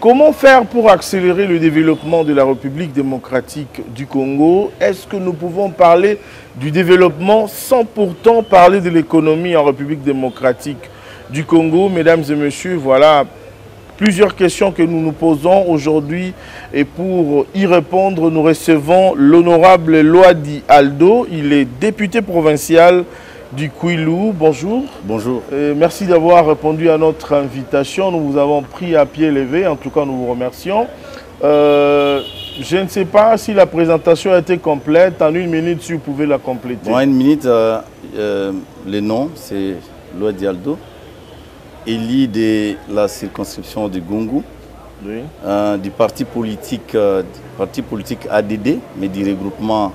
Comment faire pour accélérer le développement de la République démocratique du Congo? Est-ce que nous pouvons parler du développement sans pourtant parler de l'économie en République démocratique du Congo? Mesdames et messieurs, voilà plusieurs questions que nous nous posons aujourd'hui, et pour y répondre, nous recevons l'honorable Loadi Aldo. Il est député provincial du Kwilu. Bonjour. Bonjour. Merci d'avoir répondu à notre invitation. Nous vous avons pris à pied levé. En tout cas, nous vous remercions. Je ne sais pas si la présentation a été complète. En une minute, si vous pouvez la compléter. En une minute, le nom, c'est Loadi Aldo. Élu de la circonscription de Gungu, oui. Du parti politique ADD, mais du regroupement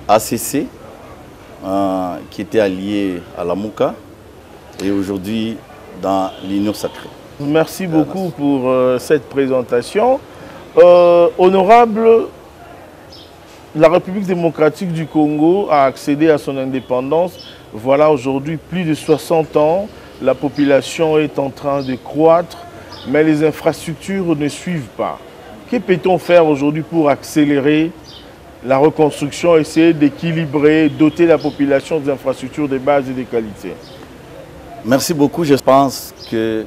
ACC, qui était allié à la Mouka, et aujourd'hui dans l'Union sacrée. Merci beaucoup pour cette présentation. Honorable, la République démocratique du Congo a accédé à son indépendance. Voilà aujourd'hui plus de 60 ans. La population est en train de croître, mais les infrastructures ne suivent pas. Que peut-on faire aujourd'hui pour accélérer la reconstruction, essayer d'équilibrer, doter la population des infrastructures de base et de qualité? Merci beaucoup. Je pense que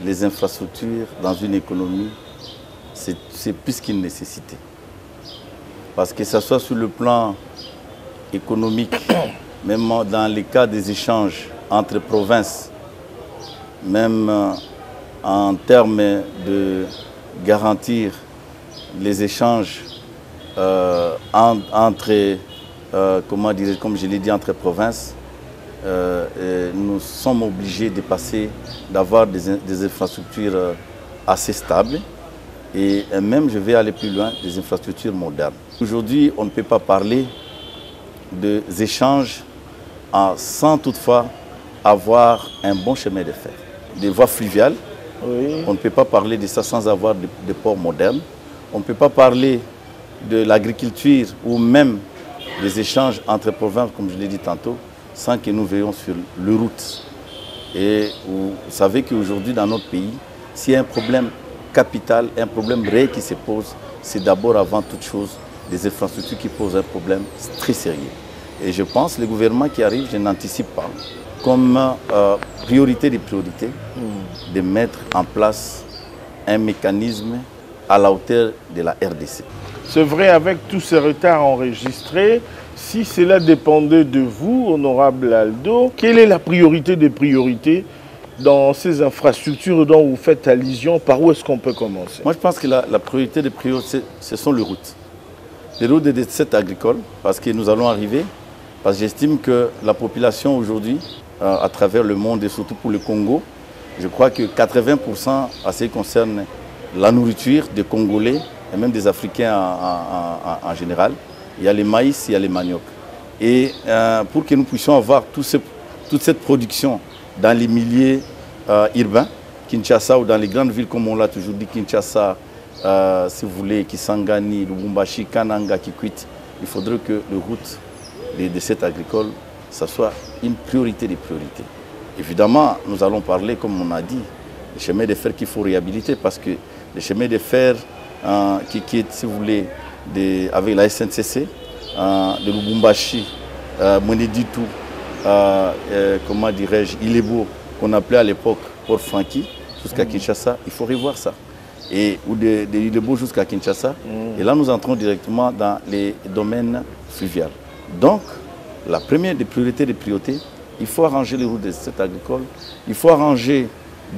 les infrastructures dans une économie, c'est plus qu'une nécessité. Parce que ce soit sur le plan économique, même dans les cas des échanges entre provinces, même en termes de garantir les échanges entre, comme je l'ai dit, entre provinces, nous sommes obligés de passer, d'avoir des infrastructures assez stables et même, je vais aller plus loin, des infrastructures modernes. Aujourd'hui, on ne peut pas parler des échanges sans toutefois avoir un bon chemin de fer. Des voies fluviales, oui. On ne peut pas parler de ça sans avoir des ports modernes. On ne peut pas parler de l'agriculture ou même des échanges entre provinces, comme je l'ai dit tantôt, sans que nous veillions sur les routes. Et vous savez qu'aujourd'hui, dans notre pays, s'il y a un problème capital, un problème réel qui se pose, c'est d'abord, avant toute chose, des infrastructures qui posent un problème très sérieux. Et je pense que le gouvernement qui arrive, je n'anticipe pas, comme priorité des priorités, de mettre en place un mécanisme à la hauteur de la RDC. C'est vrai, avec tous ces retards enregistrés, si cela dépendait de vous, honorable Aldo, quelle est la priorité des priorités dans ces infrastructures dont vous faites allusion? Par où est-ce qu'on peut commencer? Moi, je pense que la priorité des priorités, ce sont les routes. Les routes des sites agricoles, parce que nous allons arriver. Parce que j'estime que la population aujourd'hui, à travers le monde et surtout pour le Congo, je crois que 80% à ce qui concerne la nourriture des Congolais et même des Africains en général, il y a les maïs, il y a les maniocs. Et pour que nous puissions avoir toute cette production dans les milieux urbains, Kinshasa ou dans les grandes villes comme on l'a toujours dit, Kinshasa, si vous voulez, Kisangani, Lubumbashi, Kananga, Kikwit, il faudrait que les routes des sites agricoles, ça soit une priorité des priorités. Évidemment, nous allons parler, comme on a dit, des chemins de fer qu'il faut réhabiliter parce que les chemins de fer qui est, si vous voulez, avec la SNCC, de Lubumbashi, Mweneditu, comment dirais-je, Ilebo, qu'on appelait à l'époque Port Franky, jusqu'à Kinshasa, il faut revoir ça. Ou de Ilebo jusqu'à Kinshasa. Et là, nous entrons directement dans les domaines fluviaux. Donc, la première des priorités, il faut arranger les routes des sites agricoles, il faut arranger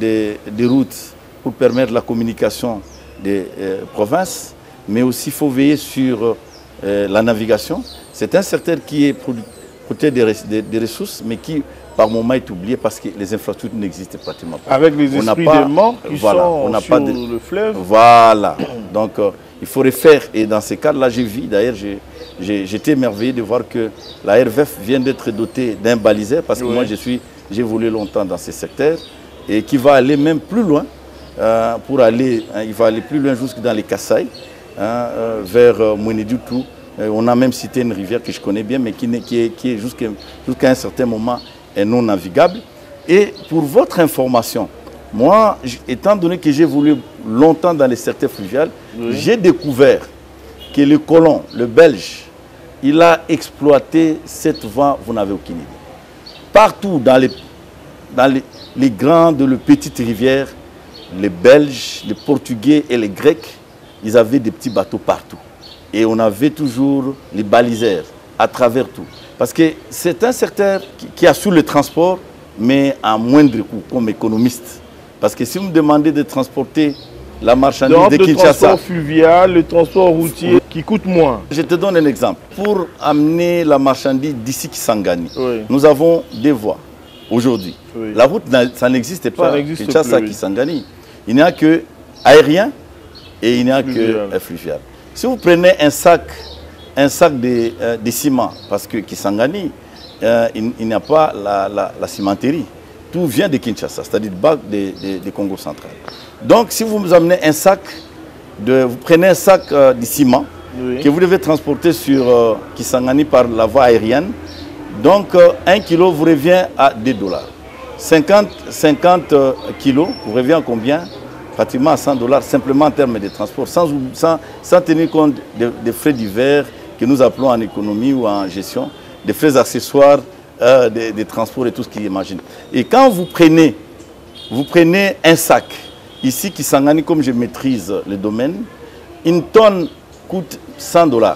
des routes pour permettre la communication des provinces, mais aussi il faut veiller sur la navigation. C'est un secteur qui est producteur des ressources, mais qui par moment est oublié parce que les infrastructures n'existent pratiquement pas. Avec les esprits d'aimants qui sont sur le fleuve. Voilà, donc il faut refaire, et dans ces cas-là, j'ai vu, d'ailleurs, j'étais émerveillé de voir que la RVF vient d'être dotée d'un baliseur, parce que moi j'ai évolué longtemps dans ces secteurs, et qui va aller même plus loin, il va aller plus loin jusque dans les Kasaï, vers Mweneditu. On a même cité une rivière que je connais bien, mais qui est jusqu'à un certain moment est non navigable. Et pour votre information, Moi, étant donné que j'ai évolué longtemps dans les secteurs fluviales, j'ai découvert que le colon, le Belge, il a exploité cette voie, vous n'avez aucune idée. Partout dans les grandes, les petites rivières, les Belges, les Portugais et les Grecs, ils avaient des petits bateaux partout. Et on avait toujours les balisères à travers tout. Parce que c'est un secteur qui assure le transport, mais à moindre coût, comme économiste. Parce que si vous me demandez de transporter la marchandise de Kinshasa... Le transport fluvial, le transport routier qui coûte moins. Je te donne un exemple. Pour amener la marchandise d'ici Kisangani, nous avons des voies aujourd'hui. La route, ça n'existe pas. Kinshasa, Kisangani. Il n'y a que aérien et il n'y a que fluvial. Si vous prenez un sac de ciment, parce que Kisangani, il n'y a pas la cimenterie. Tout vient de Kinshasa, c'est-à-dire du Congo central. Donc, si vous amenez un sac, vous prenez un sac de ciment que vous devez transporter sur Kisangani par la voie aérienne, donc 1 kilo vous revient à $2. 50 kilos vous revient à combien? Pratiquement à $100 simplement en termes de transport, sans tenir compte des frais divers que nous appelons en économie ou en gestion, des frais accessoires, des transports et tout ce qu'ils imaginent. Et quand vous prenez un sac, ici, Kisangani, comme je maîtrise le domaine, une tonne coûte $100.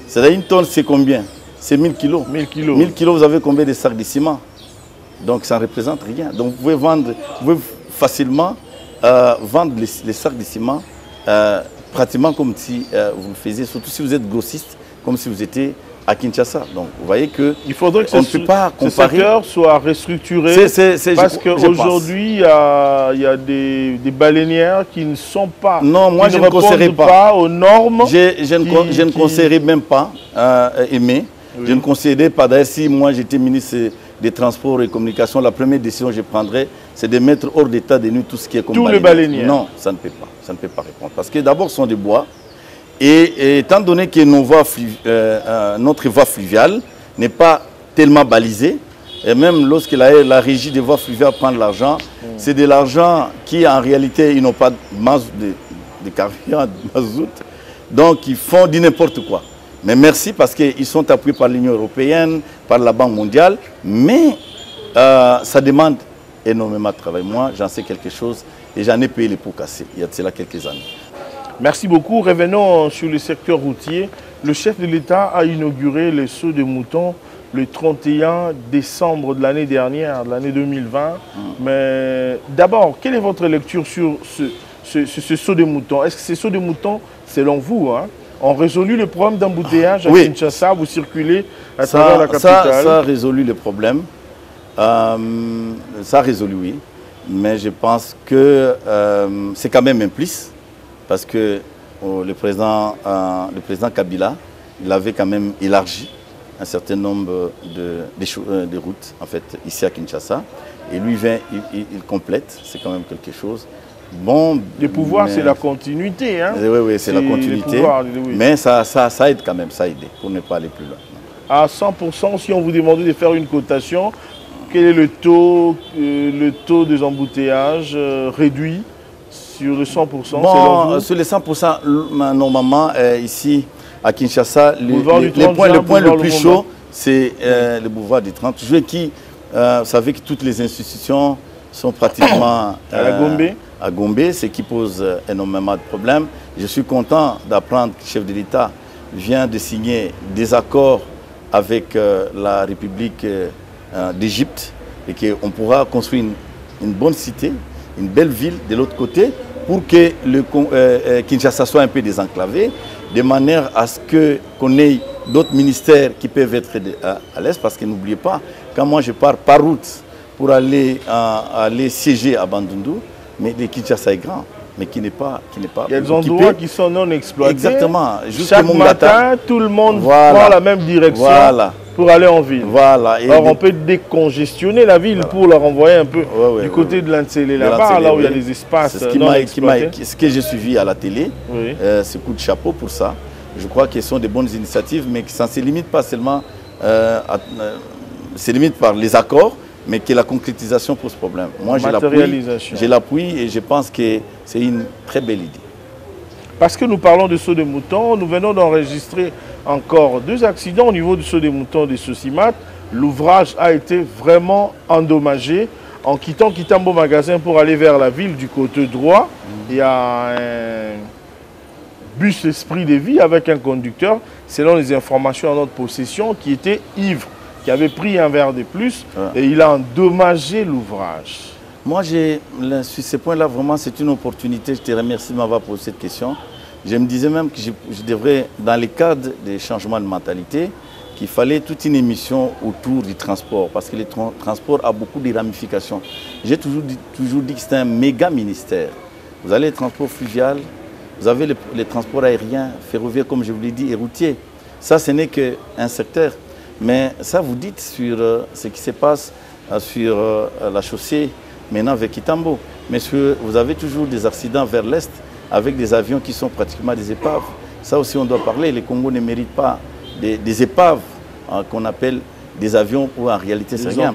C'est-à-dire une tonne, c'est combien? C'est 1000 kilos. 1000 kilos. 1000 kilos, vous avez combien de sacs de ciment? Donc ça ne représente rien. Donc vous pouvez facilement vendre les sacs de ciment pratiquement comme si vous le faisiez, surtout si vous êtes grossiste, comme si vous étiez à Kinshasa. Donc vous voyez que il faudrait que on ne peut pas comparer. Ce secteur soit restructuré parce qu'aujourd'hui il y a des baleinières qui ne sont pas, non, moi, je ne conseillerais pas aux normes. Je ne conseillerais même pas Aimé. Je ne conseillerais pas. D'ailleurs, si moi j'étais ministre des Transports et Communications, la première décision que je prendrais, c'est de mettre hors d'état de nuit tout ce qui est comme tous les baleinières. Non, ça ne peut pas. Ça ne peut pas répondre. Parce que d'abord, ce sont des bois. Et étant donné que notre voie fluviale n'est pas tellement balisée, et même lorsque la régie des voies fluviales prend de l'argent, c'est de l'argent qui, en réalité, ils n'ont pas de carburant, de mazout. Donc, ils font du n'importe quoi. Mais merci parce qu'ils sont appuyés par l'Union européenne, par la Banque mondiale. Mais ça demande énormément de travail. Moi, j'en sais quelque chose et j'en ai payé les pots cassés il y a de cela quelques années. Merci beaucoup. Revenons sur le secteur routier. Le chef de l'État a inauguré les sauts de moutons le 31 décembre de l'année dernière, de l'année 2020. Mais d'abord, quelle est votre lecture sur ce saut de moutons? Est-ce que ces sauts de moutons, selon vous, ont résolu le problème d'embouteillage à Kinshasa? Vous circulez à travers la capitale. Ça a résolu le problème. Ça a résolu, oui. Mais je pense que c'est quand même implice. Parce que le président Kabila, il avait quand même élargi un certain nombre de routes, en fait, ici à Kinshasa. Et lui, il complète, c'est quand même quelque chose. Bon, le pouvoir, c'est la continuité. Hein? Oui, c'est la continuité. Mais ça aide quand même, ça aide pour ne pas aller plus loin. À 100%, si on vous demandait de faire une cotation, quel est le taux des embouteillages réduit sur le 100%? Bon, sur les 100%, normalement, ici à Kinshasa, le point le plus chaud, c'est le boulevard du 30 juillet qui, vous savez que toutes les institutions sont pratiquement à Gombe, ce qui pose énormément de problèmes. Je suis content d'apprendre que le chef de l'État vient de signer des accords avec la République d'Égypte et qu'on pourra construire une bonne cité, une belle ville de l'autre côté pour que Kinshasa soit un peu désenclavé, de manière à ce qu'on ait d'autres ministères qui peuvent être à l'est, parce que n'oubliez pas, quand moi je pars par route pour aller siéger à Bandundu, mais le Kinshasa est grand, mais qui n'est pas il y a des endroits qui sont non exploités. Exactement. Chaque matin, tout le monde prend la même direction pour aller en ville. Voilà. Alors on peut décongestionner la ville pour la renvoyer un peu du côté de l'Antsélé, là-bas, là où il y a des espaces non exploités. Ce que j'ai suivi à la télé, c'est coup de chapeau pour ça. Je crois que ce sont des bonnes initiatives, mais que ça ne se limite pas seulement, se limite par les accords, mais que la concrétisation pose problème. Moi, j'ai l'appui et je pense que c'est une très belle idée. Parce que nous parlons de saut de mouton, nous venons d'enregistrer encore 2 accidents au niveau du saut des moutons de Sosimat. L'ouvrage a été vraiment endommagé. En quittant Kitambo Magasin pour aller vers la ville du côté droit, il y a un bus Esprit de Vie avec un conducteur, selon les informations en notre possession, qui était ivre, qui avait pris un verre de plus et il a endommagé l'ouvrage. Moi, sur ce point-là, vraiment, c'est une opportunité. Je te remercie de m'avoir posé cette question. Je me disais même que je devrais, dans le cadre des changements de mentalité, qu'il fallait toute une émission autour du transport, parce que le transport a beaucoup de ramifications. J'ai toujours dit que c'est un méga ministère. Vous avez les transports fluviaux, vous avez les transports aériens, ferroviaires, comme je vous l'ai dit, et routiers. Ça, ce n'est qu'un secteur. Mais ça, vous dites sur ce qui se passe sur la chaussée, maintenant avec Kitambo. Mais vous avez toujours des accidents vers l'Est, avec des avions qui sont pratiquement des épaves. Ça aussi, on doit parler. Les Congos ne méritent pas des épaves qu'on appelle des avions où en réalité c'est rien.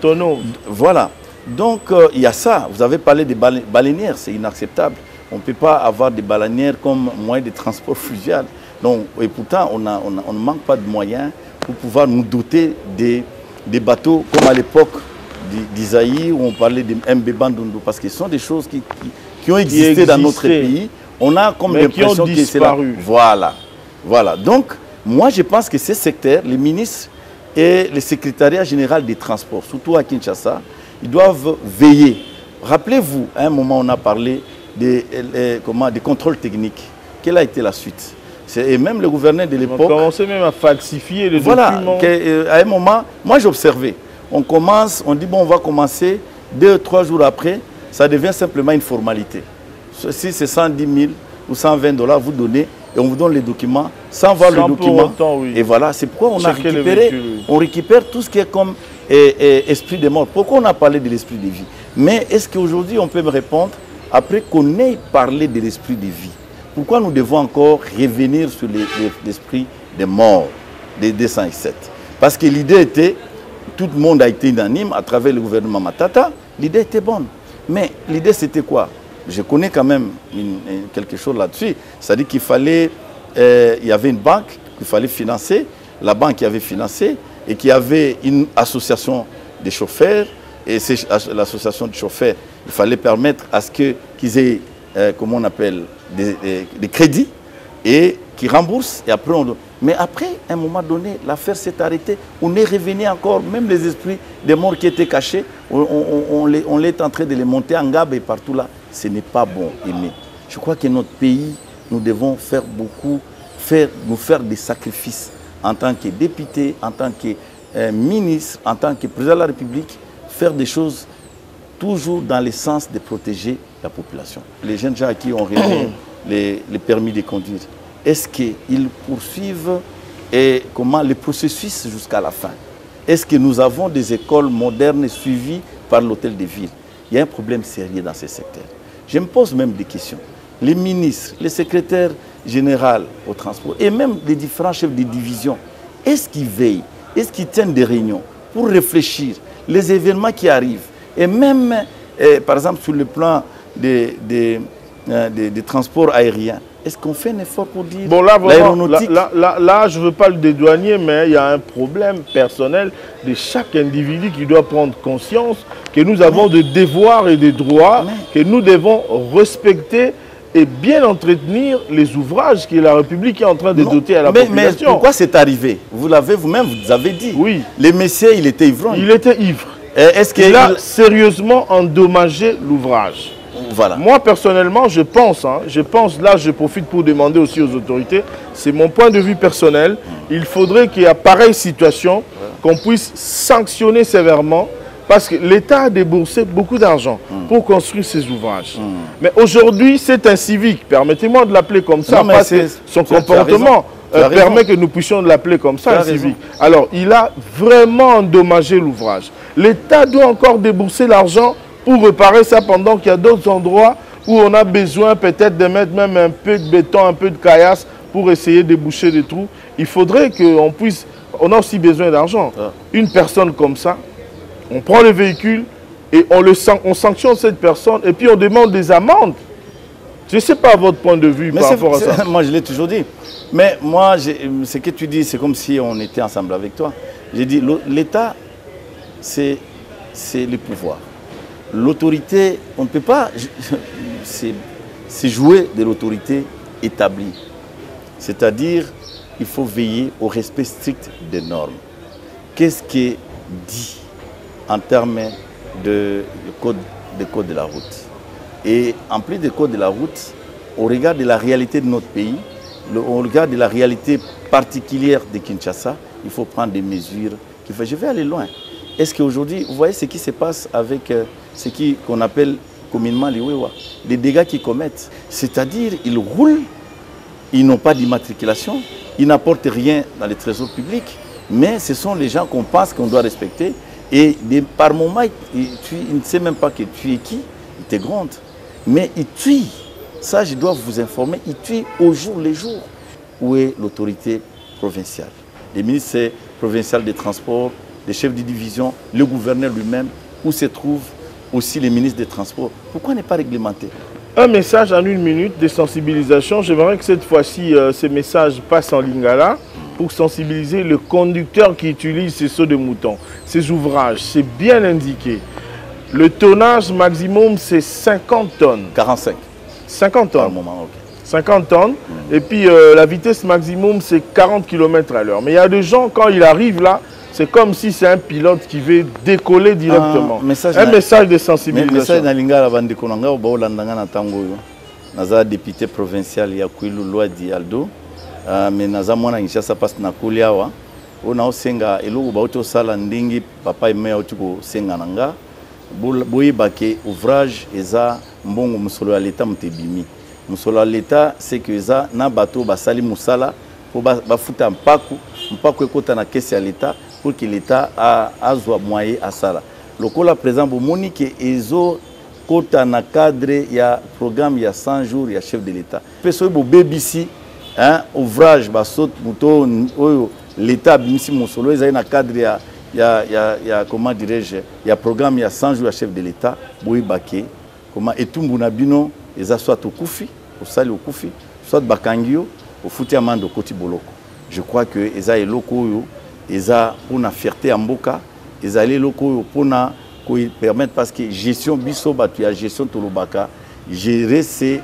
Voilà. Donc il y a ça. Vous avez parlé des baleinières, c'est inacceptable. On ne peut pas avoir des baleinières comme moyen de transport fluvial. Donc, et pourtant, on ne manque pas de moyens pour pouvoir nous doter des bateaux comme à l'époque d'Isaïe où on parlait de MB Bandundu, parce que ce sont des choses qui ont existé dans notre pays. On a comme l'impression que c'est là. Voilà. Donc, moi, je pense que ces secteurs, les ministres et le secrétariat général des transports, surtout à Kinshasa, ils doivent veiller. Rappelez-vous, à un moment, on a parlé des contrôles techniques. Quelle a été la suite? Et même le gouverneur de l'époque... On commençait même à falsifier les documents. À un moment, moi j'observais. On commence, on dit, bon, on va commencer, 2 ou 3 jours après, ça devient simplement une formalité. Si c'est 110 000 ou 120 $, vous donnez, et on vous donne les documents, sans voir le document. Et voilà, c'est pourquoi on récupère tout ce qui est comme esprit de mort. Pourquoi on a parlé de l'esprit de vie? Mais est-ce qu'aujourd'hui, on peut me répondre, après qu'on ait parlé de l'esprit de vie, pourquoi nous devons encore revenir sur l'esprit des morts, des 207? Parce que l'idée était, tout le monde a été unanime à travers le gouvernement Matata, l'idée était bonne. Mais l'idée c'était quoi? Je connais quand même quelque chose là-dessus. C'est-à-dire qu'il fallait, il y avait une banque qu'il fallait financer, la banque qui avait financé, et qui avait une association des chauffeurs, et l'association des chauffeurs, il fallait permettre à ce qu'ils aient, comment on appelle, des crédits, et qui remboursent, et après Mais après, à un moment donné, l'affaire s'est arrêtée. On est revenu encore, même les esprits des morts qui étaient cachés, on est en train de les monter en gabe et partout là. Ce n'est pas bon, Aimé. Je crois que notre pays, nous devons faire beaucoup, nous faire des sacrifices en tant que député, en tant que ministre, en tant que président de la République, faire des choses toujours dans le sens de protéger la population. Les jeunes gens à qui on remet les permis de conduire, est-ce qu'ils poursuivent le processus jusqu'à la fin? Est-ce que nous avons des écoles modernes suivies par l'hôtel de ville? Il y a un problème sérieux dans ces secteurs. Je me pose même des questions. Les ministres, les secrétaires généraux au transport et même les différents chefs de division, est-ce qu'ils veillent? Est-ce qu'ils tiennent des réunions pour réfléchir les événements qui arrivent? Et même, par exemple, sur le plan des transports aériens, est-ce qu'on fait un effort pour dire l'aéronautique? Là, je ne veux pas le dédouaner, mais il y a un problème personnel de chaque individu qui doit prendre conscience que nous avons des devoirs et des droits, que nous devons respecter et bien entretenir les ouvrages que la République est en train de doter à la population. Mais pourquoi c'est arrivé? Vous l'avez vous-même, vous avez dit. Oui. Le messier, il était ivrogne. Il était ivre. Est-ce qu'il a sérieusement endommagé l'ouvrage? Voilà. Moi, personnellement, je pense, là, je profite pour demander aussi aux autorités, c'est mon point de vue personnel, il faudrait qu'il y ait pareille situation, qu'on puisse sanctionner sévèrement, parce que l'État a déboursé beaucoup d'argent pour construire ces ouvrages. Mais aujourd'hui, c'est un civique, permettez-moi de l'appeler comme ça, parce que son comportement permet que nous puissions l'appeler comme ça, un civique. Alors, il a vraiment endommagé l'ouvrage. L'État doit encore débourser l'argent pour réparer ça pendant qu'il y a d'autres endroits où on a besoin peut-être de mettre même un peu de béton, un peu de caillasse pour essayer de boucher des trous. Il faudrait qu'on puisse... On a aussi besoin d'argent. Une personne comme ça, On prend le véhicule et on sanctionne cette personne et puis on demande des amendes. Je ne sais pas votre point de vue par rapport à ça. Moi, je l'ai toujours dit. Mais moi, ce que tu dis, c'est comme si on était ensemble avec toi. J'ai dit, l'État, c'est le pouvoir. L'autorité, on ne peut pas... C'est jouer de l'autorité établie. C'est-à-dire, il faut veiller au respect strict des normes. Qu'est-ce qui est dit en termes de code de la route? Et en plus des codes de la route, au regard de la réalité de notre pays, au regard de la réalité particulière de Kinshasa, il faut prendre des mesures. Je vais aller loin. Est-ce qu'aujourd'hui, vous voyez ce qui se passe avec ce qu'on appelle communément les Wewa, les dégâts qu'ils commettent? C'est-à-dire, ils roulent, ils n'ont pas d'immatriculation, ils n'apportent rien dans les trésors publics, mais ce sont les gens qu'on pense qu'on doit respecter. Et par moment, il ne sait même pas que tu es qui, il te gronde. Mais il tue. Ça, je dois vous informer, il tue au jour le jour. Où est l'autorité provinciale? Les ministres provinciaux des Transports, les chefs de division, le gouverneur lui-même, où se trouvent aussi les ministres des Transports. Pourquoi n'est pas réglementé? Un message en 1 minute de sensibilisation. J'aimerais que cette fois-ci, ce message passe en lingala pour sensibiliser le conducteur qui utilise ces seaux de mouton. Ces ouvrages, c'est bien indiqué. Le tonnage maximum, c'est 50 tonnes. 45. 50 tonnes. Par moment, ok. 50 tonnes. Et puis, la vitesse maximum, c'est 40 km à l'heure. Mais il y a des gens, quand il arrive là, c'est comme si c'est un pilote qui veut décoller directement. Un message de sensibilisation. Message na lingala bandeko nanga olandanga na tango yo. Naza député provincial ya Kwilu Lwadi Aldo. Mais naza mwana Kinshasa passe na kuliawa. Ona osenga eloko ba oto sala ndingi papa eme otuko senga nanga. Boye bake ouvrage eza mbongo musolo ya l'État mutebimi. Musolo ya l'État c'est que eza na bato basali musala po bafuta mpaku ekota na kesi ya l'État pour que l'État azwa moyen asala. Lokola président bomoni ke ezo kota na cadre ya programme ya 100 jours ya chef de l'État. Peso bo BBC ouvrage basot muto oyo l'État bimisi musolo eza na cadre ya comment dirais-je, il y a programme, il y a 100 jours à chef de l'État, Boui Baké, comment etumbu na bino, eza soit au Koufi, au Sali au Koufi, soit Bakangio, au Fouti Amando Koti Boloko. Je crois que eza est loko, eza pour na fierté en Mboka, eza les locaux pour na permettre parce que gestion biso batu ya gestion Tolobaka, gérer c'est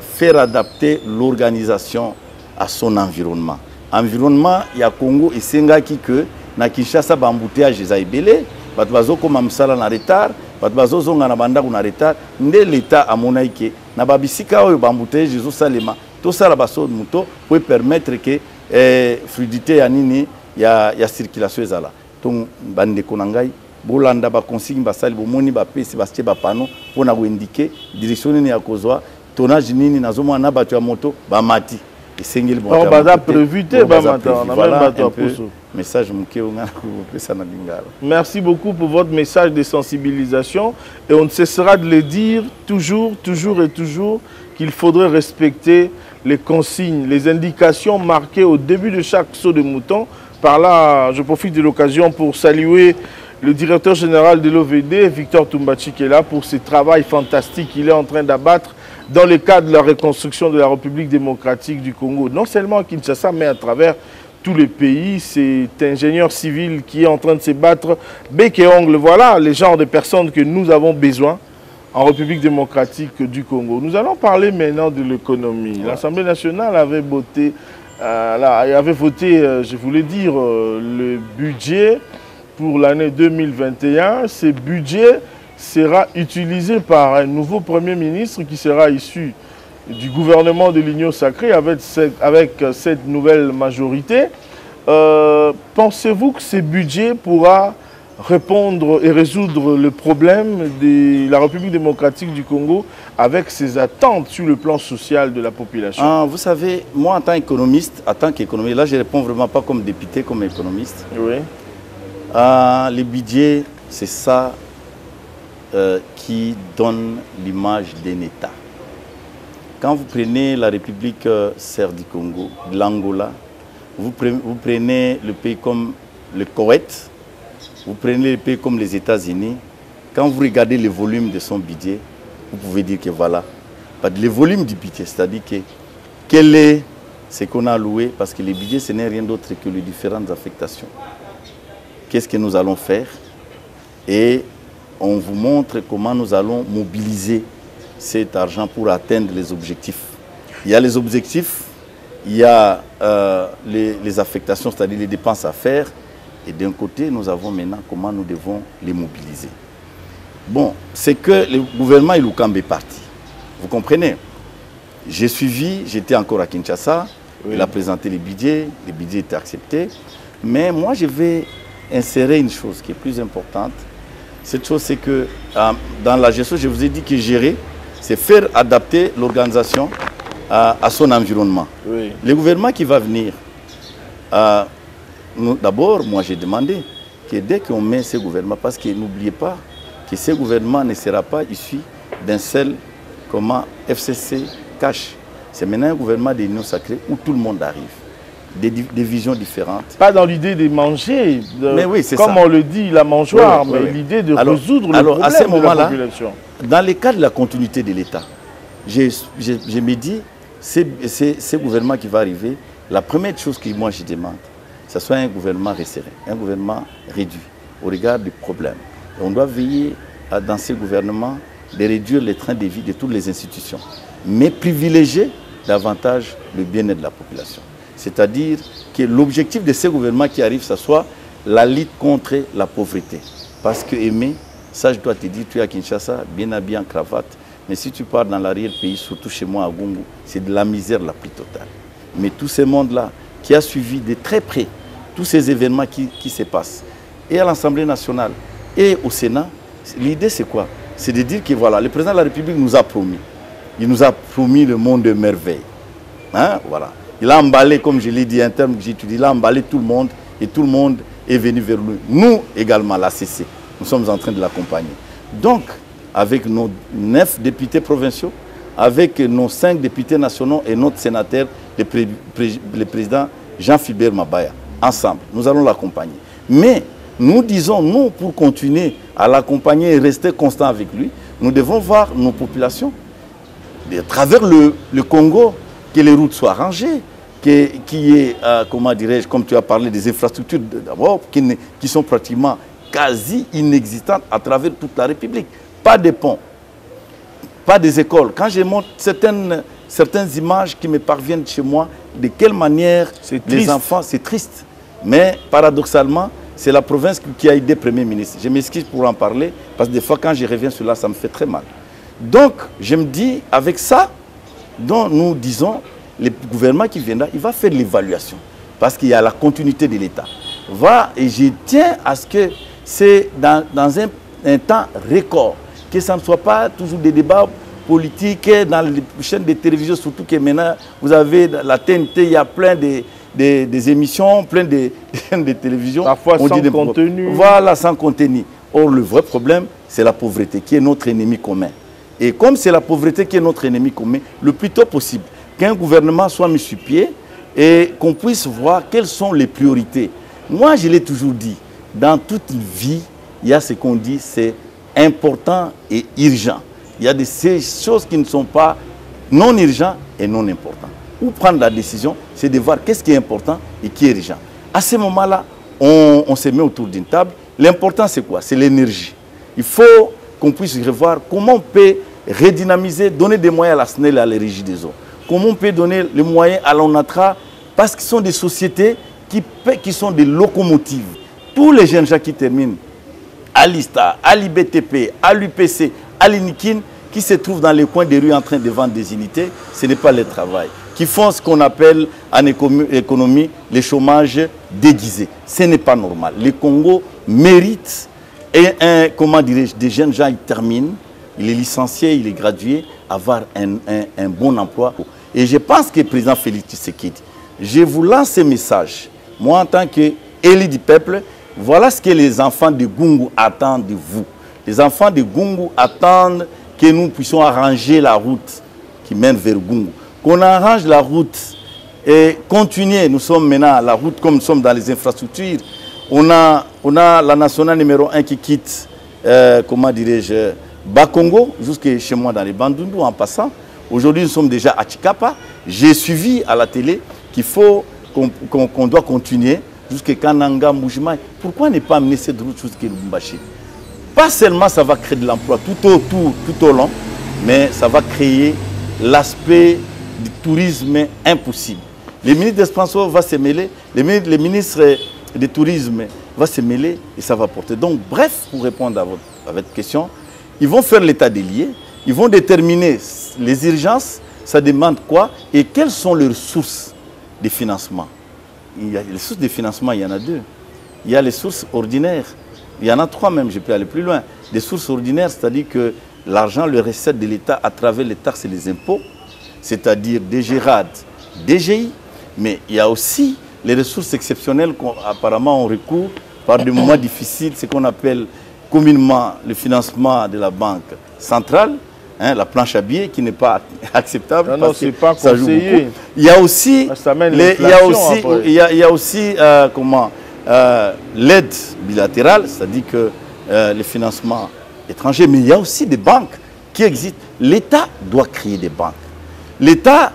faire adapter l'organisation à son environnement. Environnement, il y a Congo et Sengaki que na Kinshasa ba embouteillage eza ebele bato bazokoma msala na retard bato bazozonga na bandako na retard nde l'État amona ike na babisika oyo ba embouteillage ezosalema tosala baso moto pour permettre que fluidité ya nini ya circulation ezala donc bandeko na ngai bolanda ba consigne basali bomoni bapesi batie bapano mpona koindike direction nini ya kozwa tonnage nini nazomona na bato ya moto bamati esengeli bon prévu message. Merci beaucoup pour votre message de sensibilisation et on ne cessera de le dire toujours et toujours qu'il faudrait respecter les consignes, les indications marquées au début de chaque saut de mouton. Par là, je profite de l'occasion pour saluer le directeur général de l'OVD, Victor Tumbachi, qui est là pour ce travail fantastique qu'il est en train d'abattre dans le cadre de la reconstruction de la République démocratique du Congo. Non seulement à Kinshasa, mais à travers tous les pays. C'est ingénieur civil qui est en train de se battre bec et ongle. Voilà les genres de personnes que nous avons besoin en République démocratique du Congo. Nous allons parler maintenant de l'économie. L'Assemblée nationale avait voté, je voulais dire, le budget pour l'année 2021. Ce budget sera utilisé par un nouveau Premier ministre qui sera issu du gouvernement de l'Union sacrée avec cette nouvelle majorité. Pensez-vous que ce budget pourra répondre et résoudre le problème de la République démocratique du Congo avec ses attentes sur le plan social de la population? Vous savez, moi en tant qu'économiste, là je ne réponds vraiment pas comme député, comme économiste. Oui. Les budgets, c'est ça qui donne l'image d'un État. Quand vous prenez la République serbe du Congo, l'Angola, vous prenez le pays comme le Koweït, vous prenez les pays comme les États-Unis, quand vous regardez le volume de son budget, vous pouvez dire que voilà, le volume du budget, c'est-à-dire que quel est ce qu'on a alloué, parce que le budget, ce n'est rien d'autre que les différentes affectations. Qu'est-ce que nous allons faire? Et on vous montre comment nous allons mobiliser cet argent pour atteindre les objectifs. Il y a les objectifs, il y a les affectations, c'est-à-dire les dépenses à faire. Et d'un côté, nous avons maintenant comment nous devons les mobiliser. Bon, c'est que le gouvernement Iloukambe est parti. Vous comprenez? J'ai suivi, j'étais encore à Kinshasa, oui. Il a présenté les budgets étaient acceptés. Mais moi, je vais insérer une chose qui est plus importante. Cette chose, c'est que dans la gestion, je vous ai dit que gérer, c'est faire adapter l'organisation à son environnement. Oui. Le gouvernement qui va venir, d'abord, moi j'ai demandé que dès qu'on met ce gouvernement, parce que n'oubliez pas que ce gouvernement ne sera pas issu d'un seul FCC cash. C'est maintenant un gouvernement d'union sacrée où tout le monde arrive. Des visions différentes. Pas dans l'idée de manger, mais oui, comme ça. On le dit, la mangeoire, oui, mais l'idée de résoudre le problème à ce moment-là, de la population. Dans le cadre de la continuité de l'État, je me dis, ce gouvernement qui va arriver, la première chose que moi je demande, ce soit un gouvernement resserré, un gouvernement réduit au regard du problème. Et on doit veiller dans ce gouvernement de réduire les trains de vie de toutes les institutions, mais privilégier davantage le bien-être de la population. C'est-à-dire que l'objectif de ce gouvernement qui arrive, ce soit la lutte contre la pauvreté. Parce que Aimé, ça je dois te dire, tu es à Kinshasa, bien habillé en cravate, mais si tu pars dans l'arrière-pays, surtout chez moi à Gungu, c'est de la misère la plus totale. Mais tout ce monde-là qui a suivi de très près tous ces événements qui se passent, et à l'Assemblée nationale, et au Sénat, l'idée c'est quoi? C'est de dire que voilà, le président de la République nous a promis. Il nous a promis le monde de merveille. Hein? Voilà. Il a emballé, comme je l'ai dit, un terme que j'étudie, il a emballé tout le monde et tout le monde est venu vers lui. Nous également, la CC, nous sommes en train de l'accompagner. Donc, avec nos 9 députés provinciaux, avec nos 5 députés nationaux et notre sénateur, le président Jean-Philbert Mabaya, ensemble, nous allons l'accompagner. Mais nous disons, nous, pour continuer à l'accompagner et rester constant avec lui, nous devons voir nos populations, à travers le Congo, que les routes soient rangées, qu'il y ait, comment dirais-je, comme tu as parlé, des infrastructures d'abord qui sont pratiquement quasi inexistantes à travers toute la République. Pas de ponts, pas des écoles. Quand je montre certaines images qui me parviennent chez moi, de quelle manière les enfants, c'est triste. Mais paradoxalement, c'est la province qui a aidé le Premier ministre. Je m'excuse pour en parler, parce que des fois quand je reviens sur là, ça me fait très mal. Donc, je me dis, avec ça, dont nous disons, le gouvernement qui viendra, il va faire l'évaluation. Parce qu'il y a la continuité de l'État. Et je tiens à ce que c'est dans un temps record, que ça ne soit pas toujours des débats politiques dans les chaînes de télévision, surtout que maintenant, vous avez la TNT, il y a plein des émissions, plein de chaînes de télévision. Parfois sans contenu. Voilà, sans contenu. Or, le vrai problème, c'est la pauvreté, qui est notre ennemi commun. Et comme c'est la pauvreté qui est notre ennemi commun, le plus tôt possible, qu'un gouvernement soit mis sur pied et qu'on puisse voir quelles sont les priorités. Moi, je l'ai toujours dit, dans toute vie, il y a ce qu'on dit, c'est important et urgent. Il y a ces choses qui ne sont pas non urgentes et non importantes. Où prendre la décision, c'est de voir qu'est-ce qui est important et qui est urgent. À ce moment-là, on se met autour d'une table. L'important, c'est quoi? C'est l'énergie. Il faut qu'on puisse revoir comment on peut redynamiser, donner des moyens à la SNEL et à la Régie des eaux. Comment on peut donner les moyens à l'ONATRA, parce qu'ils sont des sociétés qui sont des locomotives. Tous les jeunes gens qui terminent à l'ISTA, à l'IBTP, à l'UPC, à l'INIKIN, qui se trouvent dans les coins des rues en train de vendre des unités, ce n'est pas le travail. Qui font ce qu'on appelle en économie le chômage déguisé. Ce n'est pas normal. Le Congo mérite, comment dirais-je, des jeunes gens, ils terminent, il est licencié, il est gradué, avoir un bon emploi. Et je pense que le président Félix Tshisekedi, je vous lance ce message. Moi, en tant qu'élu du peuple, voilà ce que les enfants de Gungu attendent de vous. Les enfants de Gungu attendent que nous puissions arranger la route qui mène vers Gungu. Qu'on arrange la route et continuer. Nous sommes maintenant à la route comme nous sommes dans les infrastructures. On a la nationale numéro 1 qui quitte, comment dirais-je, Bakongo, jusqu'à chez moi dans les Bandundu en passant. Aujourd'hui, nous sommes déjà à Chikapa. J'ai suivi à la télé qu'il faut qu'on doit continuer jusqu'à Kananga, Mujima. Pourquoi ne pas amener cette route jusqu'à Lubumbashi? Pas seulement ça va créer de l'emploi tout au long, mais ça va créer l'aspect du tourisme impossible. Les ministres des Transports vont se mêler, les ministres du tourisme vont se mêler et ça va porter. Donc, bref, pour répondre à votre question, ils vont faire l'état des lieux, ils vont déterminer les urgences, ça demande quoi et quelles sont leurs sources de financement. Il y a les sources de financement, il y en a deux. Il y a les sources ordinaires. Il y en a trois même, je peux aller plus loin. Des sources ordinaires, c'est-à-dire que l'argent, les recettes de l'État à travers les taxes et les impôts, c'est-à-dire DGRAD, DGI, mais il y a aussi les ressources exceptionnelles qu'apparemment on recourt par des moments difficiles, ce qu'on appelle communément le financement de la banque centrale, hein, la planche à billets qui n'est pas acceptable. Non, c'est pas conseillé. Il y a aussi l'aide bilatérale, c'est-à-dire que les financements étrangers, mais il y a aussi des banques qui existent. L'État doit créer des banques. L'État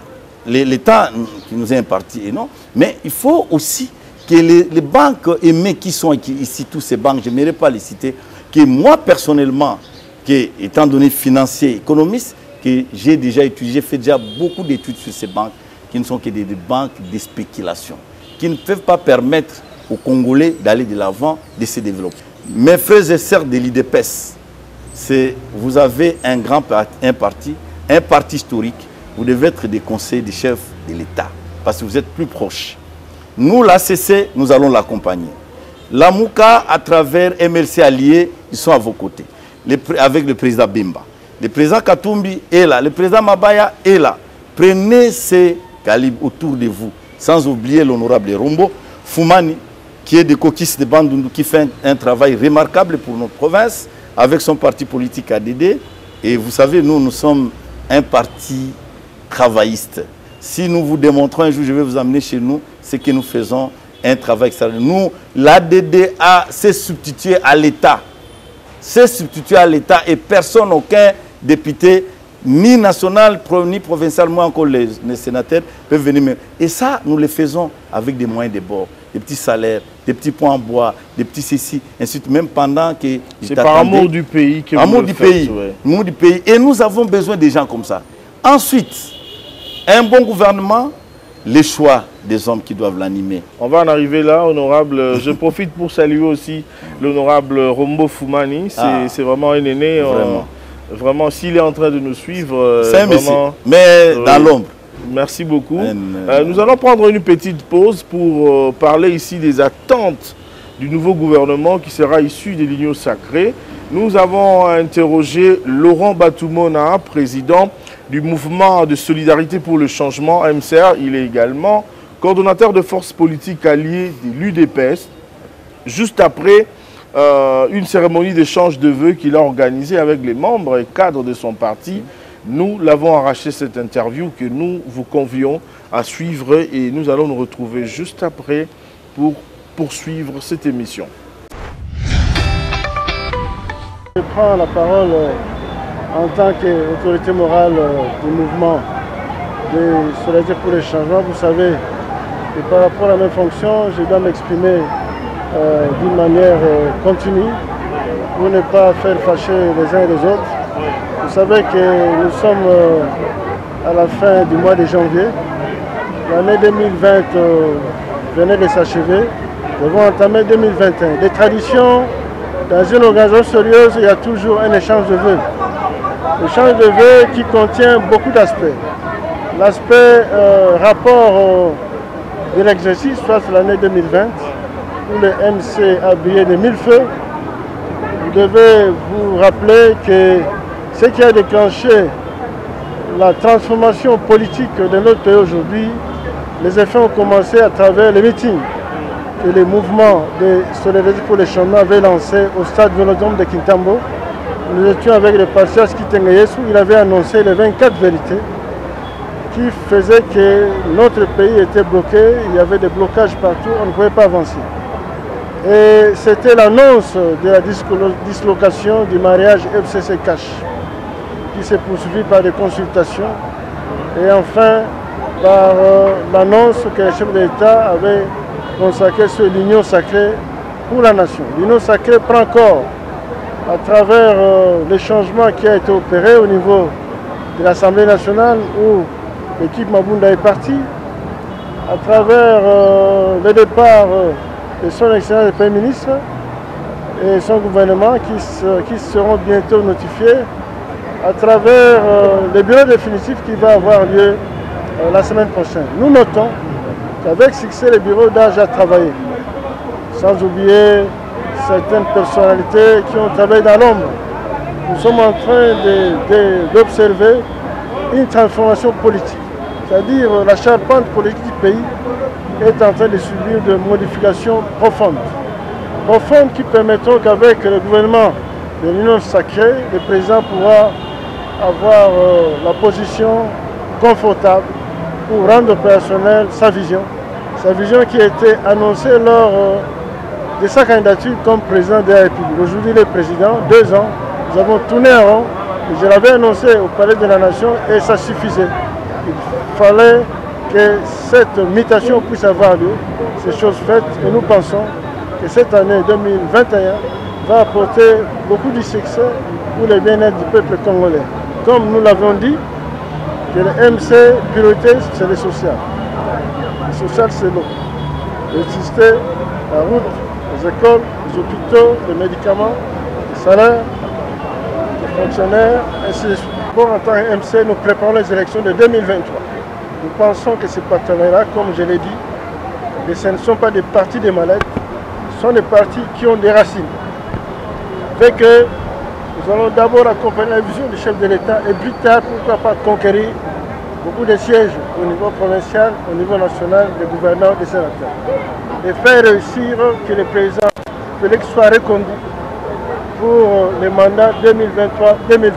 qui nous est imparti, et non, mais il faut aussi que les banques aimées qui sont ici, toutes ces banques, je n'aimerais pas les citer, que moi personnellement, étant donné financier, économiste, que j'ai déjà étudié, j'ai fait déjà beaucoup d'études sur ces banques, qui ne sont que des banques de spéculation, qui ne peuvent pas permettre aux Congolais d'aller de l'avant, de se développer. Mes frères et sœurs de l'IDPS, vous avez un parti historique, vous devez être des conseillers des chefs de l'État, parce que vous êtes plus proches. Nous, l'ACC, nous allons l'accompagner. La Mouka, à travers MLC Alliés, ils sont à vos côtés, avec le président Bimba. Le président Katumbi est là, le président Mabaya est là. Prenez ces calibres autour de vous, sans oublier l'honorable Rombo Fumani, qui est de Kokis de Bandundu, qui fait un travail remarquable pour notre province, avec son parti politique ADD. Et vous savez, nous sommes un parti travailliste. Si nous vous démontrons un jour, je vais vous amener chez nous, c'est que nous faisons un travail extraordinaire. Nous, l'ADD s'est substitué à l'État. C'est substitué à l'État et personne, aucun député, ni national, ni provincial, moins encore les sénateurs, peuvent venir. Et ça, nous le faisons avec des moyens de bord, des petits salaires, des petits points en bois, des petits ceci, ainsi de suite, même pendant que... C'est par amour du pays que vous le faites. Amour du pays. Et nous avons besoin des gens comme ça. Ensuite, un bon gouvernement, les choix des hommes qui doivent l'animer. On va en arriver là, honorable. Je profite pour saluer aussi l'honorable Rombo Fumani. C'est vraiment un aîné. Vraiment, s'il est en train de nous suivre... c'est un messie, mais dans l'ombre. Merci beaucoup. Nous allons prendre une petite pause pour parler ici des attentes du nouveau gouvernement qui sera issu de l'Union sacrée. Nous avons interrogé Laurent Batoumona, président du mouvement de solidarité pour le changement, MCR. Il est également coordonnateur de forces politiques alliées de l'UDPS. Juste après une cérémonie d'échange de vœux qu'il a organisée avec les membres et cadres de son parti, nous l'avons arraché cette interview que nous vous convions à suivre et nous allons nous retrouver juste après pour poursuivre cette émission. Je prends la parole en tant qu'autorité morale du mouvement de solidarité pour le changement. Vous savez que par rapport à mes fonctions, je dois m'exprimer d'une manière continue pour ne pas faire fâcher les uns et les autres. Vous savez que nous sommes à la fin du mois de janvier. L'année 2020 venait de s'achever. Nous avons entamé 2021. Des traditions, dans une organisation sérieuse, il y a toujours un échange de vœux. L'échange de vœux qui contient beaucoup d'aspects. L'aspect rapport de l'exercice, soit l'année 2020, où le MC a brillé de 1000 feux. Vous devez vous rappeler que ce qui a déclenché la transformation politique de notre pays aujourd'hui, les effets ont commencé à travers les meetings que les mouvements de solidarité pour le changement avaient lancés au stade Vélodrome de Kintambo. Nous étions avec le pasteur Skitengeyesu, il avait annoncé les 24 vérités qui faisaient que notre pays était bloqué, il y avait des blocages partout, on ne pouvait pas avancer. Et c'était l'annonce de la dislocation du mariage FCC Cash, qui s'est poursuivi par des consultations et enfin par l'annonce que le chef de l'État avait consacrée sur l'union sacrée pour la nation. L'union sacrée prend corps à travers les changements qui ont été opérés au niveau de l'Assemblée nationale où l'équipe Mabunda est partie, à travers le départ de son excellence le Premier ministre et son gouvernement qui seront bientôt notifiés, à travers le bureau définitif qui va avoir lieu la semaine prochaine. Nous notons qu'avec succès, le bureau d'âge a travaillé, sans oublier certaines personnalités qui ont travaillé dans l'ombre. Nous sommes en train d'observer une transformation politique, c'est-à-dire la charpente politique du pays est en train de subir de modifications profondes qui permettront qu'avec le gouvernement de l'Union sacrée, le président pourra avoir la position confortable pour rendre opérationnelle sa vision qui a été annoncée lors de sa candidature comme président de la République. Aujourd'hui, le président, 2 ans, nous avons tourné en rond, et je l'avais annoncé au Palais de la Nation et ça suffisait. Il fallait que cette mutation puisse avoir lieu, ces choses faites, et nous pensons que cette année 2021 va apporter beaucoup de succès pour le bien-être du peuple congolais. Comme nous l'avons dit, que le MC priorité, c'est le social. Le social, c'est l'eau. L'électricité, la route, les écoles, les hôpitaux, les médicaments, les salaires, les fonctionnaires, ainsi de suite. Bon, en tant que MC, nous préparons les élections de 2023. Nous pensons que ces partenaires-là, comme je l'ai dit, ce ne sont pas des partis des malades, ce sont des partis qui ont des racines. Fait que nous allons d'abord accompagner la vision du chef de l'État et plus tard, pourquoi pas conquérir beaucoup de sièges au niveau provincial, au niveau national, des gouverneurs, des sénateurs. Et faire réussir que le président Félix soit reconduit pour le mandat 2023-2028.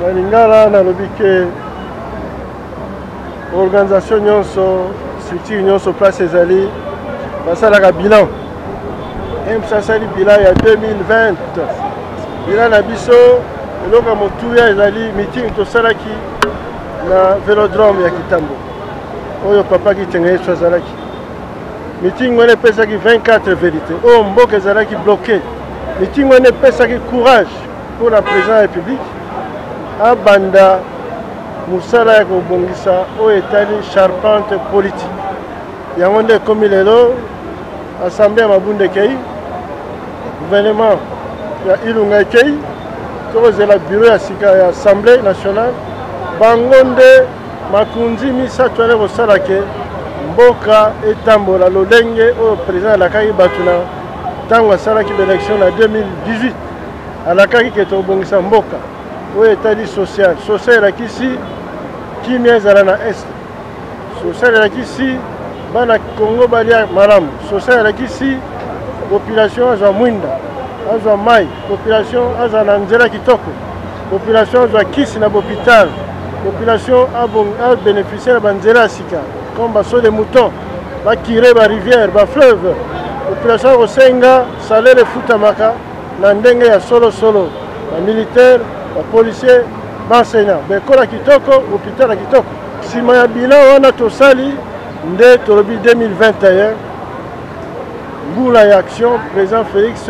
Nalingala nalobi ke organisation nyonso, structure nyonso place ezali basalaka bilan. Sasali bilan ya 2020. Bilan na biso eloko motuya ezali meeting tosalaki na Vélodrome ya Kitambo. Oyo papa Kitenga Yesu azalaki. Meeting wana epesaki 24 vérités. Oyo mboka ezalaki bloqué. Meeting wana epesaki courage pour la présidence de la République. Abanda musala ya kobongisa oyo etali charpente politique. Yango nde ekomi lelo assemblée ya Mabunda ekei, gouvernement ya Ilunga ekei, tokozela bureau ya sika ya assemblée nationale, bango nde makunzi misato ale kosala ke mboka etambola lolenge oyo président alakaki bato na ntango asalaki baélection na 2018 alakaki ke tobongisa mboka oyo etali social elakisi kimia ezala na este, social elakisi bana Congo balia malamu, social elakisi population azwa mwinda, azwa mai, population azwa na nzela kitoko, population azwa kisi na hôpital, population a bénéficié de banzela ya sika comme baso de mouton, bakire ba rivière, ba fleuve, population kosenga salaire efutamaka na ndenge ya solo ba militaire, ba policier, ba enseignant, bekola kitoko, hôpital ya kitoko. Sima ya bilan wana tosali nde tolobi 2021 mbula ya action président Félix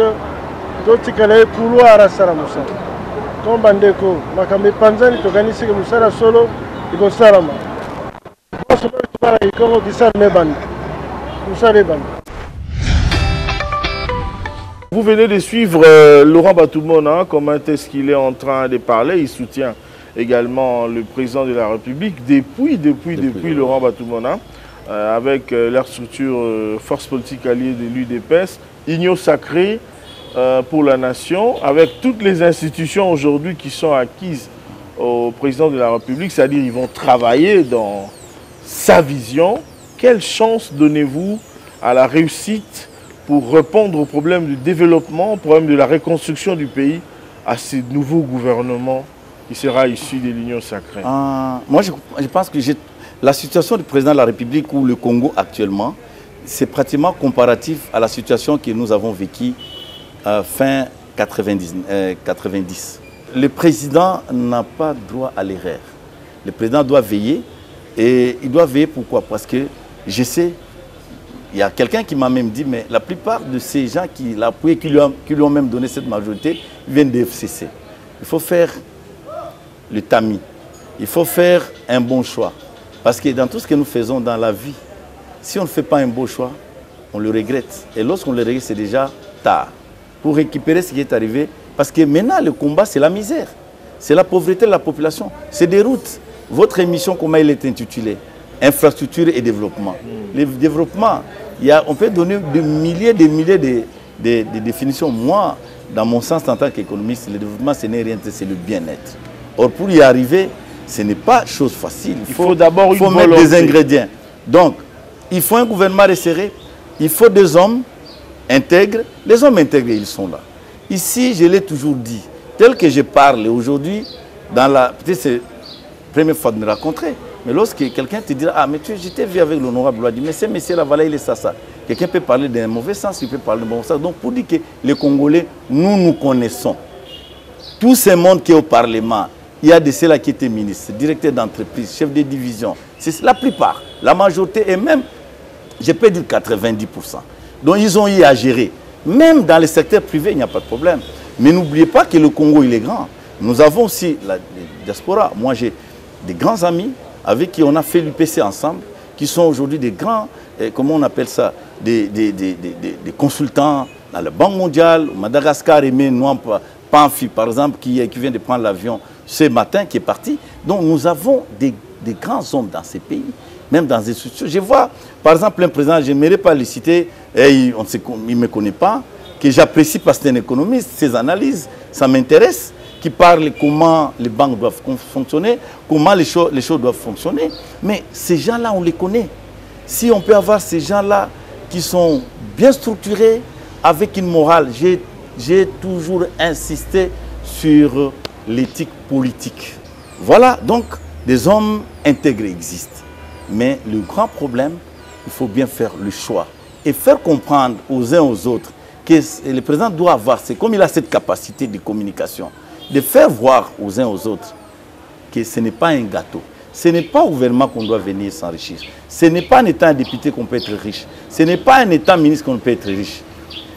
totikala ye couloir asala mosala comme bandeko makambo epanzani tokanisiki mosala solo ekosalama ikongo kisala ebanda mosala ebanda. Vous venez de suivre Laurent Batoumona, comment est-ce qu'il est en train de parler. Il soutient également le président de la République depuis Laurent Batoumona, avec leur structure force politique alliée de l'UDPS, Union sacrée pour la nation, avec toutes les institutions aujourd'hui qui sont acquises au président de la République, c'est-à-dire ils vont travailler dans sa vision. Quelle chance donnez-vous à la réussite pour répondre aux problèmes du développement, aux problèmes de la reconstruction du pays, à ce nouveau gouvernement qui sera issu de l'Union sacrée? Moi, je pense que la situation du président de la République ou le Congo actuellement, c'est pratiquement comparatif à la situation que nous avons vécue fin 90. Le président n'a pas droit à l'erreur. Le président doit veiller. Et il doit veiller pourquoi? Parce que je sais, il y a quelqu'un qui m'a même dit, mais la plupart de ces gens qui l'ont appuyé, qui lui ont même donné cette majorité, viennent des FCC. Il faut faire le tamis. Il faut faire un bon choix. Parce que dans tout ce que nous faisons dans la vie, si on ne fait pas un bon choix, on le regrette. Et lorsqu'on le regrette, c'est déjà tard. Pour récupérer ce qui est arrivé, parce que maintenant, le combat, c'est la misère. C'est la pauvreté de la population. C'est des routes. Votre émission, comment elle est intitulée? Infrastructure et développement. Le développement, on peut donner des milliers de définitions. Moi, dans mon sens en tant qu'économiste, le développement, ce n'est rien, c'est le bien-être. Or, pour y arriver, ce n'est pas chose facile. Il faut d'abord mettre des ingrédients. Donc, il faut un gouvernement resserré, il faut des hommes intègres. Les hommes intègres, ils sont là. Ici, je l'ai toujours dit, tel que je parle aujourd'hui, peut-être c'est la première fois de me rencontrer, mais lorsque quelqu'un te dira, ah, mais je t'ai vu avec l'honorable loi, dit, mais c'est monsieur Lavala, il est ça. Quelqu'un peut parler d'un mauvais sens, il peut parler d'un bon sens. Donc, pour dire que les Congolais, nous connaissons. Tout ce monde qui est au Parlement, il y a de ceux-là qui étaient ministres, directeurs d'entreprise, chefs de division. C'est la plupart, la majorité, et même, je peux dire 90%. Donc, ils ont eu à gérer. Même dans le secteur privé, il n'y a pas de problème. Mais n'oubliez pas que le Congo, il est grand. Nous avons aussi la diaspora. Moi, j'ai des grands amis avec qui on a fait l'UPC ensemble, qui sont aujourd'hui des grands, comment on appelle ça, des consultants dans la Banque mondiale, Madagascar, Aimé Nouampa, Panfi, par exemple, qui vient de prendre l'avion ce matin, qui est parti. Donc, nous avons des grands hommes dans ces pays, même dans des structures. Je vois, par exemple, un président, je n'aimerais pas le citer, et il ne me connaît pas, que j'apprécie parce que c'est un économiste, ses analyses, ça m'intéresse, qui parle comment les banques doivent fonctionner, comment les choses doivent fonctionner. Mais ces gens-là, on les connaît. Si on peut avoir ces gens-là qui sont bien structurés, avec une morale, j'ai toujours insisté sur l'éthique politique. Voilà, donc des hommes intégrés existent. Mais le grand problème, il faut bien faire le choix et faire comprendre aux uns aux autres que le président doit avoir, c'est comme il a cette capacité de communication, de faire voir aux uns aux autres que ce n'est pas un gâteau. Ce n'est pas au gouvernement qu'on doit venir s'enrichir. Ce n'est pas en étant un député qu'on peut être riche. Ce n'est pas en étant ministre qu'on peut être riche.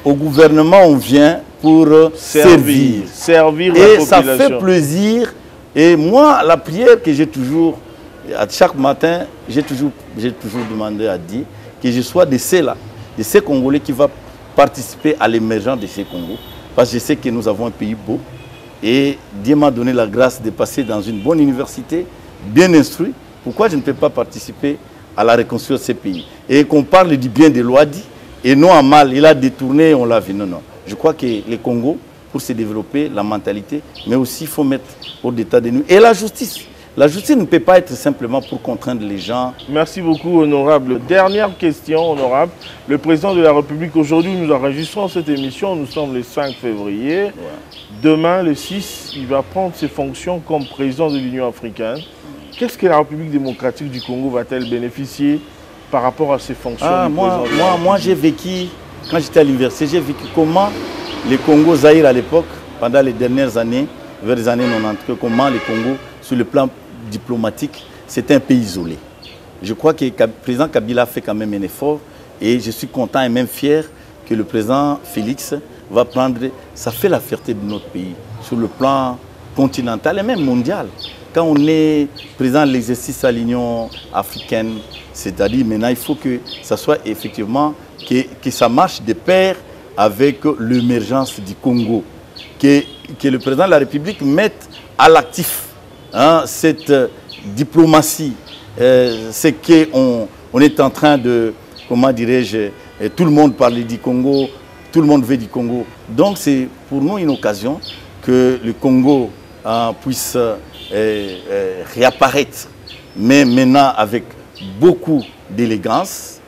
Au gouvernement, on vient pour servir la population. Et ça fait plaisir. Et moi, la prière que j'ai toujours, à chaque matin, j'ai toujours demandé à Dieu que je sois de ceux-là, de ces Congolais qui vont participer à l'émergence de ces Congos. Parce que je sais que nous avons un pays beau. Et Dieu m'a donné la grâce de passer dans une bonne université, bien instruit. Pourquoi je ne peux pas participer à la reconstruction de ces pays? Et qu'on parle du bien de l'Ouadi, et non à mal, il a détourné, on l'a vu. Non, non. Je crois que les Congos, pour se développer, la mentalité, mais aussi il faut mettre au d'état de nous. Et la justice. La justice ne peut pas être simplement pour contraindre les gens. Merci beaucoup, honorable. Dernière question, honorable. Le président de la République, aujourd'hui, nous enregistrons cette émission, nous sommes le 5 février. Ouais. Demain, le 6, il va prendre ses fonctions comme président de l'Union africaine. Qu'est-ce que la République démocratique du Congo va-t-elle bénéficier par rapport à ses fonctions? Moi j'ai vécu, quand j'étais à l'université, j'ai vécu comment le Congo Zaïre à l'époque, pendant les dernières années, vers les années 90, comment le Congo, sur le plan diplomatique, c'était un pays isolé. Je crois que le président Kabila a fait quand même un effort et je suis content et même fier que le président Félix va prendre, ça fait la fierté de notre pays sur le plan continental et même mondial. Quand on est président de l'exercice à l'Union africaine, c'est-à-dire maintenant il faut que ça soit effectivement, que ça marche de pair avec l'émergence du Congo, que le président de la République mette à l'actif cette diplomatie, c'est qu'on est en train de, comment dirais-je, tout le monde parle du Congo, tout le monde veut du Congo. Donc c'est pour nous une occasion que le Congo puisse réapparaître, mais maintenant avec beaucoup d'élégance,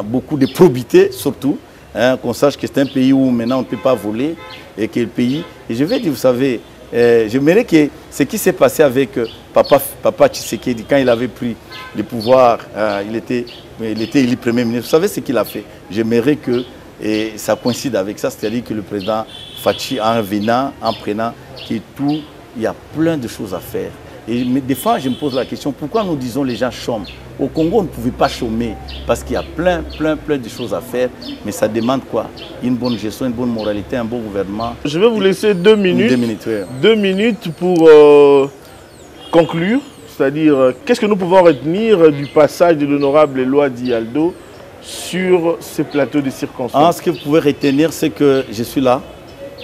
beaucoup de probité surtout, qu'on sache que c'est un pays où maintenant on ne peut pas voler, et que le pays, et je vais dire, vous savez, J'aimerais que ce qui s'est passé avec Papa Tshisekedi, quand il avait pris le pouvoir, il était élu Premier ministre. Vous savez ce qu'il a fait? J'aimerais que ça coïncide avec ça, c'est-à-dire que le président Fachi, en prenant que tout, il y a plein de choses à faire. Et des fois, je me pose la question, pourquoi nous disons les gens chôment? Au Congo, on ne pouvait pas chômer parce qu'il y a plein de choses à faire. Mais ça demande quoi? Une bonne gestion, une bonne moralité, un bon gouvernement. Je vais vous laisser 2 minutes. 2 minutes, oui. 2 minutes pour conclure. C'est-à-dire, qu'est-ce que nous pouvons retenir du passage de l'honorable Éloi Dialdo sur ces plateaux de circonstances? Ce que vous pouvez retenir, c'est que je suis là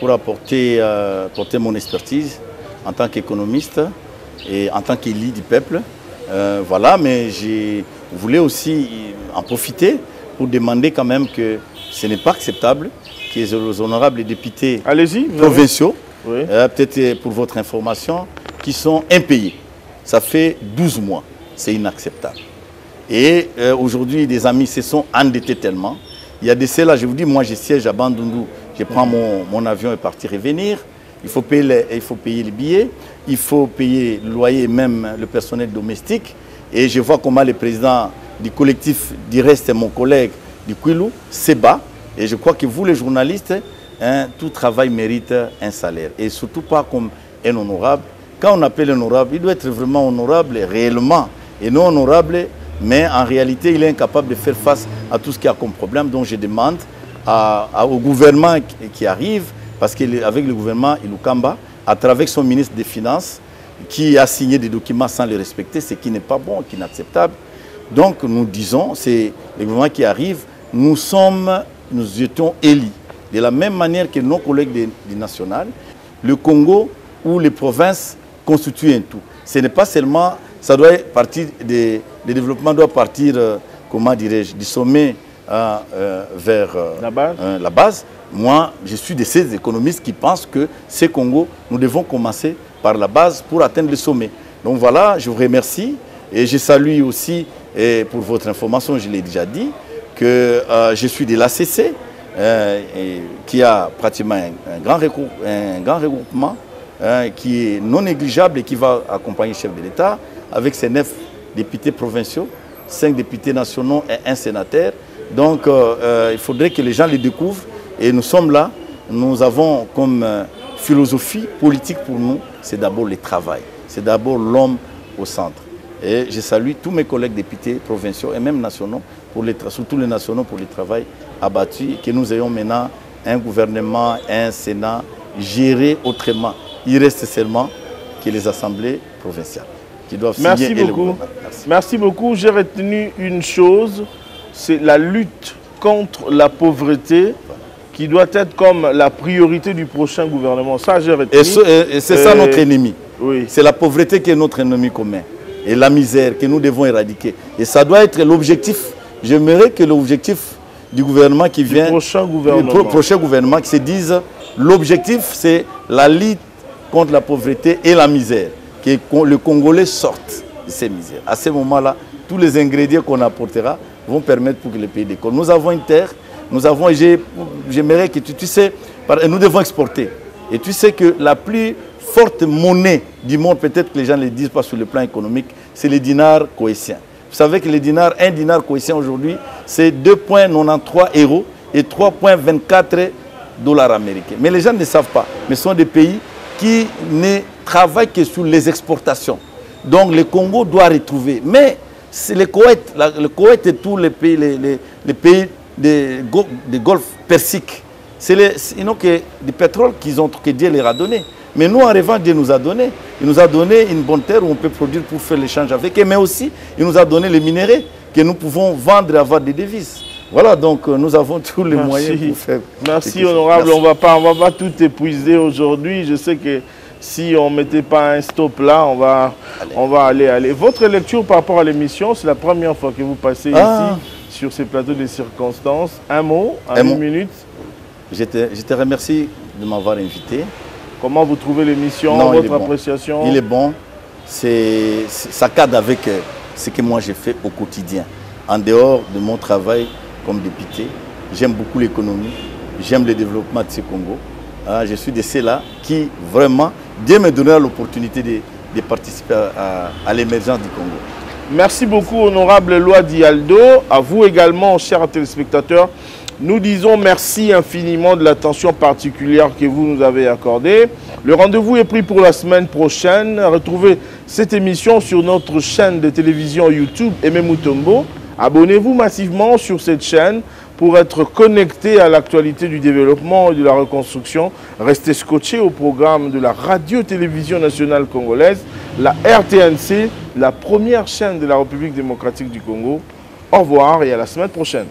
pour apporter mon expertise en tant qu'économiste et en tant qu'élu du peuple. Voilà, mais je voulais aussi en profiter pour demander quand même que ce n'est pas acceptable que les honorables députés provinciaux, oui. Peut-être pour votre information, qui sont impayés. Ça fait 12 mois, c'est inacceptable. Et aujourd'hui, des amis se sont endettés tellement. Il y a de ceux-là, je vous dis, moi je siège à Bandundu, je prends mon avion et partir et venir. Il faut payer les billets, il faut payer le loyer, même le personnel domestique. Et je vois comment le président du collectif du reste, mon collègue du Kwilu, se bat. Et je crois que vous, les journalistes, tout travail mérite un salaire. Et surtout pas comme un honorable. Quand on appelle honorable, il doit être vraiment honorable réellement. Et non honorable, mais en réalité, il est incapable de faire face à tout ce qu'il y a comme problème. Donc je demande au gouvernement qui arrive, parce qu'avec le gouvernement Ilukamba, à travers son ministre des Finances, qui a signé des documents sans les respecter, ce qui n'est pas bon, qui est inacceptable. Donc nous disons, c'est le gouvernement qui arrive, nous étions élus. De la même manière que nos collègues du national, le Congo ou les provinces constituent un tout. Ce n'est pas seulement, ça doit partir, le développement doit partir, comment dirais-je, du sommet vers la base. Moi, je suis de ces économistes qui pensent que ce Congo, nous devons commencer par la base pour atteindre le sommet. Donc voilà, je vous remercie et je salue aussi, et pour votre information, je l'ai déjà dit, que je suis de l'ACC, qui a pratiquement un grand regroupement qui est non négligeable et qui va accompagner le chef de l'État avec ses 9 députés provinciaux, 5 députés nationaux et 1 sénateur. Donc il faudrait que les gens les découvrent. Et nous sommes là, nous avons comme philosophie politique pour nous, c'est d'abord le travail. C'est d'abord l'homme au centre. Et je salue tous mes collègues députés provinciaux et même nationaux, surtout les nationaux pour le travail abattu, et que nous ayons maintenant un gouvernement, un Sénat géré autrement. Il reste seulement que les assemblées provinciales qui doivent signer. Merci beaucoup. Merci beaucoup. J'ai retenu une chose, c'est la lutte contre la pauvreté, qui doit être comme la priorité du prochain gouvernement. Ça, j'ai retenu. Et c'est ça notre ennemi. Oui. C'est la pauvreté qui est notre ennemi commun. Et la misère que nous devons éradiquer. Et ça doit être l'objectif. J'aimerais que l'objectif du gouvernement qui vient, du prochain gouvernement qui se dise, l'objectif c'est la lutte contre la pauvreté et la misère. Que le Congolais sorte de ces misères. À ce moment-là, tous les ingrédients qu'on apportera vont permettre pour que le pays décolle. Nous avons une terre. Nous avons, j'aimerais que tu sais, nous devons exporter. Et tu sais que la plus forte monnaie du monde, peut-être que les gens ne le disent pas sur le plan économique, c'est le dinar coïtien. Vous savez que un dinar coïtien aujourd'hui, c'est 2,93 € et 3,24 $ américains. Mais les gens ne savent pas. Mais ce sont des pays qui ne travaillent que sur les exportations. Donc le Congo doit retrouver. Mais c'est le Koweït et tous les pays, les pays des Golfe Persique. Ils n'ont que du pétrole que Dieu leur a donné. Mais nous, en revanche, Dieu nous a donné. Il nous a donné une bonne terre où on peut produire pour faire l'échange avec eux. Mais aussi, il nous a donné les minéraux que nous pouvons vendre et avoir des devises. Voilà, donc nous avons tous les moyens pour faire. Merci, honorable. Merci. On va pas tout épuiser aujourd'hui. Je sais que si on ne mettait pas un stop là, on va aller. Votre lecture par rapport à l'émission, c'est la première fois que vous passez ici sur ces plateaux de circonstances. Un mot, en une minute. Je te remercie de m'avoir invité. Comment vous trouvez l'émission, votre appréciation? Il est bon. Ça cadre avec ce que moi j'ai fait au quotidien. En dehors de mon travail comme député, j'aime beaucoup l'économie, j'aime le développement de ce Congo. Je suis de ceux-là qui vraiment Dieu me donnera l'opportunité de participer à l'émergence du Congo. Merci beaucoup, honorable Eloi Dialdo. À vous également, chers téléspectateurs. Nous disons merci infiniment de l'attention particulière que vous nous avez accordée. Le rendez-vous est pris pour la semaine prochaine. Retrouvez cette émission sur notre chaîne de télévision YouTube Aimé Mutombo. Abonnez-vous massivement sur cette chaîne pour être connecté à l'actualité du développement et de la reconstruction. Restez scotchés au programme de la radio-télévision nationale congolaise, la RTNC, la première chaîne de la République démocratique du Congo. Au revoir et à la semaine prochaine.